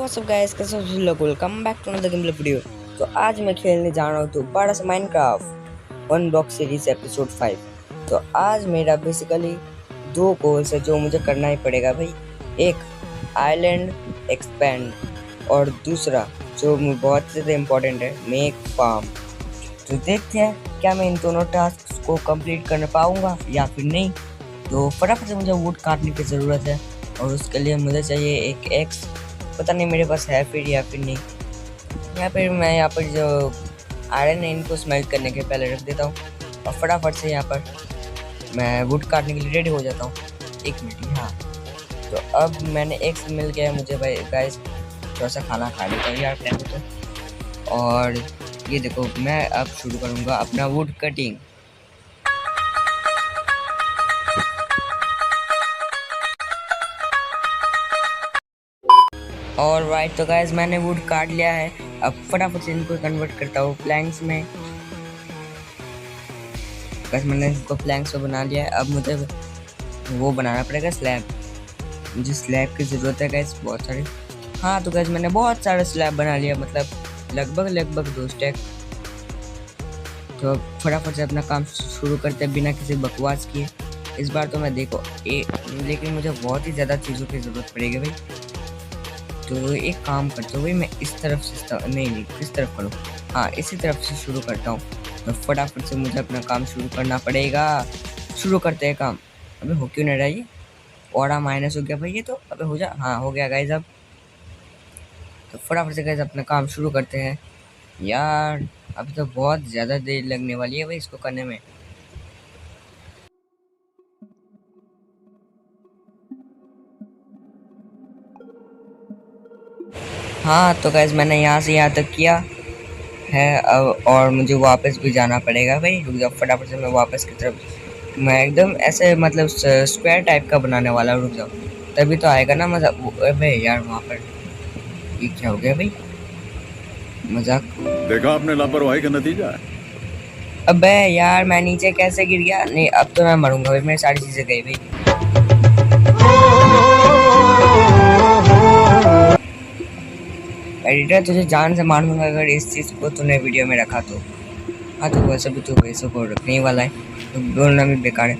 सब गाइस कैसे हो लोग welcome back to another game video. तो आज मैं खेलने जा रहा हूँ दोबारा से Minecraft one block series episode 5। तो आज मेरा बेसिकली दो गोल्स है जो मुझे करना ही पड़ेगा भाई। एक आइलैंड एक्सपेंड और दूसरा जो बहुत ज़्यादा इम्पोर्टेंट है मेक फार्म। तो देखते हैं क्या मैं इन दोनों टास्क को कंप्लीट कर पाऊंगा या फिर नहीं। तो फटाफट से मुझे वुड काटने की ज़रूरत है और उसके लिए मुझे चाहिए एक एक्स। पता नहीं मेरे पास है फिर या फिर नहीं। या फिर मैं यहाँ पर जो आयरन है इनको स्मेल्ट करने के पहले रख देता हूँ और फटाफट से यहाँ पर मैं वुड काटने के लिए रेडी हो जाता हूँ। एक मिनट। हाँ, तो अब मैंने एक्स मिल गया मुझे भाई गाइस। थोड़ा सा खाना खा लेता हूँ यार टाइम तो। और ये देखो मैं अब शुरू करूँगा अपना वुड कटिंग। और राइट तो गाइस मैंने वुड काट लिया है। अब फटाफट से इनको कन्वर्ट करता हूँ प्लैंक्स में। गाइस मैंने इसको प्लैंक्स में बना लिया है। अब मुझे वो बनाना पड़ेगा स्लैब। मुझे स्लैब की ज़रूरत है गाइस बहुत सारी। हाँ तो गाइस मैंने बहुत सारे स्लैब बना लिया, मतलब लगभग 2 स्टैक। तो फटाफट से अपना काम शुरू करते हैं बिना किसी बकवास किए। इस बार तो मैं देखो लेकिन मुझे बहुत ही ज़्यादा चीज़ों की ज़रूरत पड़ेगी भाई। तो एक काम करता हूँ भाई, मैं इस तरफ से नहीं किस तरफ करूँ। हाँ इसी तरफ से शुरू करता हूँ। तो फटाफट से मुझे अपना काम शुरू करना पड़ेगा। शुरू करते हैं काम। अबे हो क्यों नहीं रहा ये? और माइनस हो गया भाई ये तो। अबे हो जा। हाँ हो गया गाइस अब। तो फटाफट से गाइस अपना काम शुरू करते हैं यार। अभी तो बहुत ज़्यादा देर लगने वाली है भाई इसको करने में। हाँ तो गाइस मैंने यहाँ से यहाँ तक किया है अब, और मुझे वापस भी जाना पड़ेगा भाई। रुक जाओ फटाफट से मैं वापस की तरफ। मैं एकदम ऐसे मतलब स्क्वायर टाइप का बनाने वाला हूँ। रुक जाओ तभी तो आएगा ना मज़ा। अबे यार वहाँ पर ये क्या हो गया भाई? मजाक देखा आपने लापरवाही का नतीजा है। अबे यार मैं नीचे कैसे गिर गया? नहीं अब तो मैं मरूंगा भाई, मेरी सारी चीज़ें गई भाई। एडिटर तुझे जान से मार दूंगा अगर इस चीज़ को तूने वीडियो में रखा तो। हाँ तो वैसे भी तो वैसे को रखने ही वाला है तो बोलना भी बेकार है।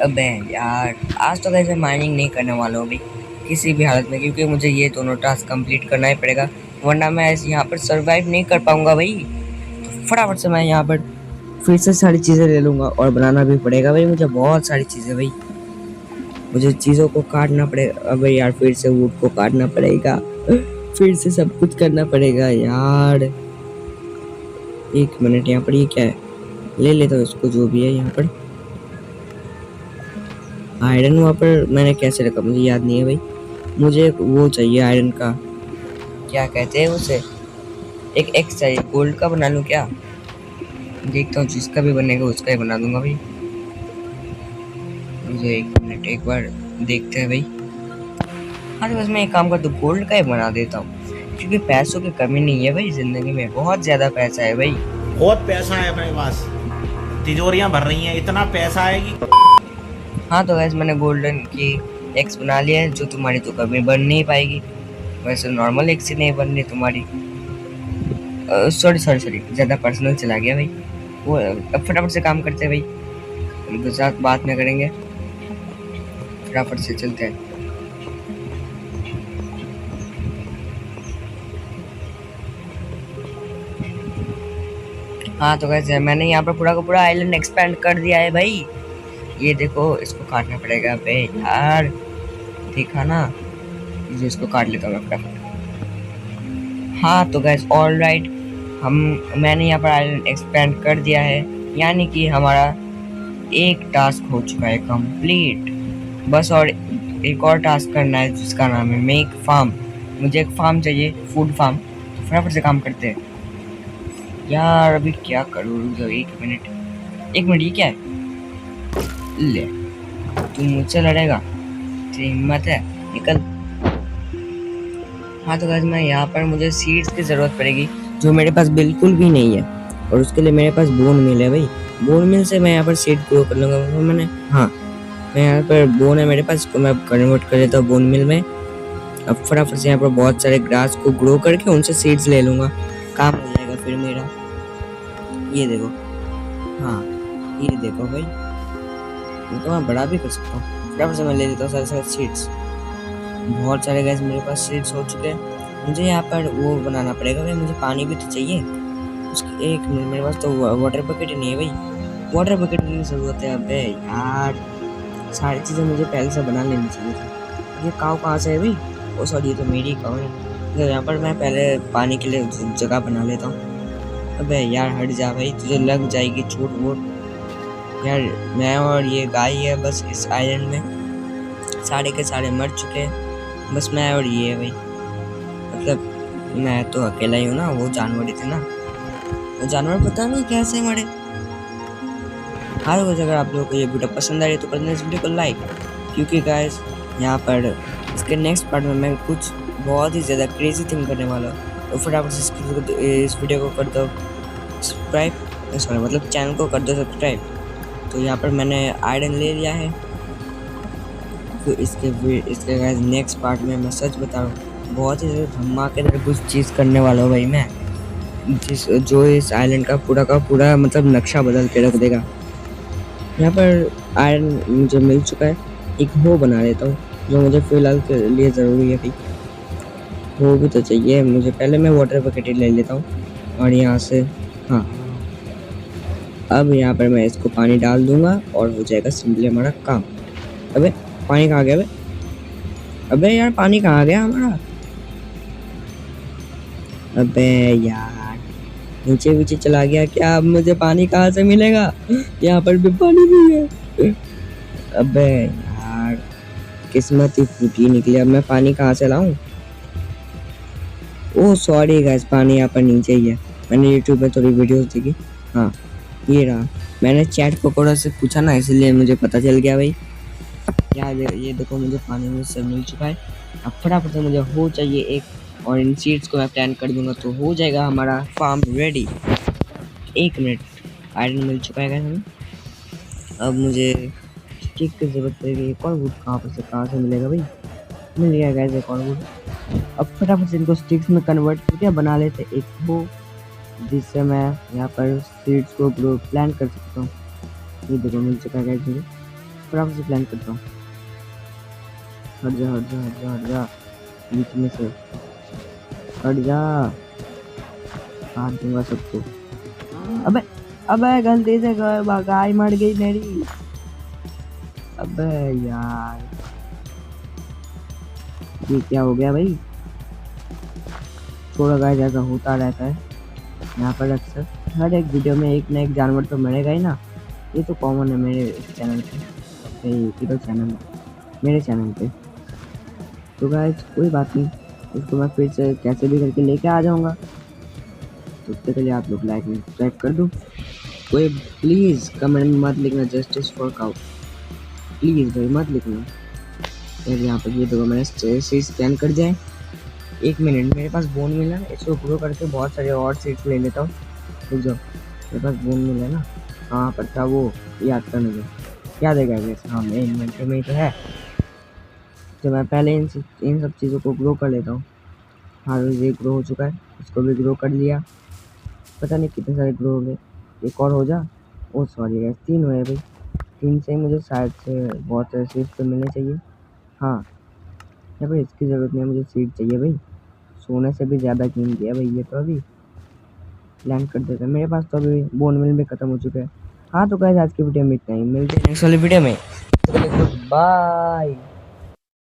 अबे यार आज तो वैसे माइनिंग नहीं करने वाला हूँ भाई किसी भी हालत में, क्योंकि मुझे ये दोनों टास्क कंप्लीट करना ही पड़ेगा वरना मैं यहाँ पर सरवाइव नहीं कर पाऊँगा भाई। तो फटाफट से मैं यहाँ पर फिर से सारी चीज़ें ले लूँगा और बनाना भी पड़ेगा भाई मुझे बहुत सारी चीज़ें भाई। मुझे चीज़ों को काटना पड़ेगा। अबे यार फिर से वुड को काटना पड़ेगा, फिर से सब कुछ करना पड़ेगा यार। एक मिनट, यहाँ पर ये क्या है? ले लेता हूँ इसको जो भी है। यहाँ पर आयरन वहाँ पर मैंने कैसे रखा मुझे याद नहीं है भाई। मुझे वो चाहिए आयरन का, क्या कहते हैं उसे, एक एक्स चाहिए। गोल्ड का बना लूँ क्या? देखता हूँ जिसका भी बनेगा उसका ही बना दूंगा भाई। मुझे एक मिनट एक बार देखते हैं भाई। हाँ तो बस मैं एक काम करता हूँ गोल्ड का ही बना देता हूँ क्योंकि पैसों की कमी नहीं है भाई जिंदगी में, बहुत ज़्यादा पैसा है भाई। बहुत पैसा है अपने पास, तिजोरियां भर रही हैं, इतना पैसा है कि। हाँ तो गैस मैंने गोल्डन की एक्स बना लिया है जो तुम्हारी तो कभी बन नहीं पाएगी। वैसे नॉर्मल एक्स ही नहीं बननी तुम्हारी। सॉरी ज़्यादा पर्सनल चला गया भाई। वो अब फटाफट से काम करते हैं भाई, उनके साथ बात में करेंगे। फटाफट से चलते हैं। हाँ तो गैस मैंने यहाँ पर पूरा का पूरा आइलैंड एक्सपेंड कर दिया है भाई। ये देखो इसको काटना पड़ेगा बे यार, देखा ना? मुझे इसको काट लेता हूँ फटाफट। हाँ तो गैस ऑल राइट, मैंने यहाँ पर आइलैंड एक्सपेंड कर दिया है, यानी कि हमारा एक टास्क हो चुका है कंप्लीट। बस और एक और टास्क करना है जिसका नाम है मेक फार्म। मुझे एक फार्म चाहिए, फूड फार्म। तो फटाफट से काम करते हैं यार। अभी क्या करूँ? एक मिनट ये क्या है? ले तू मुझसे लड़ेगा? तेरी हिम्मत है? निकल। हाँ तो गाइस मैं यहाँ पर मुझे सीड्स की ज़रूरत पड़ेगी जो मेरे पास बिल्कुल भी नहीं है, और उसके लिए मेरे पास बोन मिल है भाई। बोन मिल से मैं यहाँ पर सीड ग्रो कर लूँगा। मैं यहाँ पर बोन है मेरे पास, इसको मैं कन्वर्ट कर देता हूँ बोन मिल में। अब फटाफट से यहाँ पर बहुत सारे ग्रास को ग्रो करके उनसे सीड्स ले लूँगा, काम हो जाएगा फिर मेरा। ये देखो, हाँ ये देखो भाई, तो मैं बड़ा भी कर सकता हूँ। फटाफट से मैं ले लेता हूँ सारे सारे सीड्स। बहुत सारे गैस मेरे पास सीड्स हो चुके हैं। मुझे यहाँ पर वो बनाना पड़ेगा भाई, मुझे पानी भी तो चाहिए। उसकी एक मिनट, मेरे पास तो वाटर बकेट ही नहीं है भाई, वाटर बकेट की ज़रूरत है। अबे यार, सारी चीज़ें मुझे पहले से बना लेनी चाहिए थी। ये काव कहाँ से है भाई? ओ सॉरी, ये तो मेरी काव है। तो यहाँ पर मैं पहले पानी के लिए जगह बना लेता हूँ। अबे यार हट जा भाई, तुझे लग जाएगी चोट वोट। यार मैं और ये गाय है बस इस आइलैंड में, सारे के सारे मर चुके हैं, बस मैं और ये है भाई। मतलब मैं तो अकेला ही हूँ ना, वो जानवर ही थे ना, वो जानवर पता नहीं कैसे मरे। हाय, अगर आप लोगों को ये वीडियो पसंद आ रही है तो कर देना इस वीडियो को लाइक, क्योंकि गाइस यहाँ पर इसके नेक्स्ट पार्ट में मैं कुछ बहुत ही ज़्यादा क्रेजी थिंग करने वाला हूँ। तो फटाफट से इस वीडियो को कर दो सब्सक्राइब, सॉरी मतलब चैनल को कर दो सब्सक्राइब। तो यहाँ पर मैंने आयरन ले लिया है। तो इसके गाइस नेक्स्ट पार्ट में मैं सच बता रहा हूँ, बहुत ही ज़्यादा धमाकेदार कुछ चीज़ करने वाला हूँ भाई मैं, जो इस आइलैंड का पूरा मतलब नक्शा बदल के रख देगा। यहाँ पर आयरन मुझे मिल चुका है, एक हो बना लेता हूँ जो मुझे फिलहाल के लिए ज़रूरी है भाई। हो भी तो चाहिए मुझे, पहले मैं वाटर बकेट ले लेता हूँ और यहाँ से, हाँ अब यहाँ पर मैं इसको पानी डाल दूंगा और हो जाएगा सिंपली हमारा काम। अबे पानी कहाँ गया? अबे यार पानी कहाँ गया हमारा? अबे यार नीचे नीचे चला गया क्या? अब मुझे पानी कहाँ से मिलेगा? यहाँ पर भी पानी नहीं है। अबे यार किस्मत ही फूटी निकली, अब मैं पानी कहाँ से लाऊं? ओह सॉरी गाइस, पानी यहाँ पर नीचे ही है। मैंने यूट्यूब में थोड़ी वीडियोस देखी, हाँ ये रहा। मैंने चैट पकौड़ा से पूछा ना, इसलिए मुझे पता चल गया भाई। यार ये देखो मुझे पानी में सब मिल चुका है। अब फटाफट से मुझे हो चाहिए एक, और इन सीड्स को मैं प्लान कर दूंगा तो हो जाएगा हमारा फार्म रेडी। एक मिनट, आयरन मिल चुका है हमें। अब मुझे स्टिक की जरूरत पड़ेगी। एक और वुड कहाँ से मिलेगा भाई? मिल गया गैस एक और वुड। अब फटाफट से इनको स्टिक्स में कन्वर्ट करके बना लेते एक वो, जिससे मैं यहाँ पर सीड्स को ग्रो प्लान कर सकता हूँ। ये देखो मिल चुका है गैस मुझे, फटाफट से प्लान करता हूँ। हट जा हट जा हट जा हट जा, बीच में से हट जा, काट दूंगा सबको। अबे अबे गलती से गाय मर गई मेरी। अबे यार ये क्या हो गया भाई? थोड़ा गाय जैसा होता रहता है यहाँ पर अक्सर, हर एक वीडियो में एक ना एक जानवर तो मरेगा ही ना। ये तो कॉमन है मेरे चैनल पे, चैनल मेरे चैनल पे। तो गाइस कोई बात नहीं, इसको मैं फिर से कैसे भी करके लेके आ जाऊंगा। तो उसके लिए आप लोग लाइक एंड सब्सक्राइब कर दो। कोई प्लीज़ कमेंट में मत लिखना जस्टिस फॉर काउ, प्लीज़ भाई मत लिखना। फिर यहाँ पर ये देखो मैंने सीड्स स्कैन कर जाए। एक मिनट, मेरे पास बोन मिला है, इसको ग्रो करके बहुत सारे और सीड्स ले लेता हूँ। रुक जाओ, मेरे पास बोन मिला है ना, कहाँ पर था वो, याद था मुझे, याद है गाइस, हाँ मेरे इन्वेंटरी में ही तो है। तो मैं पहले इन सब चीज़ों को ग्रो कर लेता हूँ। हाँ ये ग्रो हो चुका है, इसको भी ग्रो कर लिया। पता नहीं कितने सारे ग्रो हो गए, एक और हो जा। ओ सॉरी गाइस, 3 हुए भाई, 3 से मुझे शायद से बहुत सारे सीड्स तो मिलने चाहिए। हाँ यहाँ पर इसकी ज़रूरत नहीं है, मुझे सीड चाहिए भाई, सोने से भी ज़्यादा कीमती है भाई ये तो। अभी प्लान कर देते हैं, मेरे पास तो अभी बोन मिल भी खत्म हो चुका है। हाँ तो गाइस आज की वीडियो में इतना ही, मिलते हैं नेक्स्ट वाली वीडियो में। तो बाय।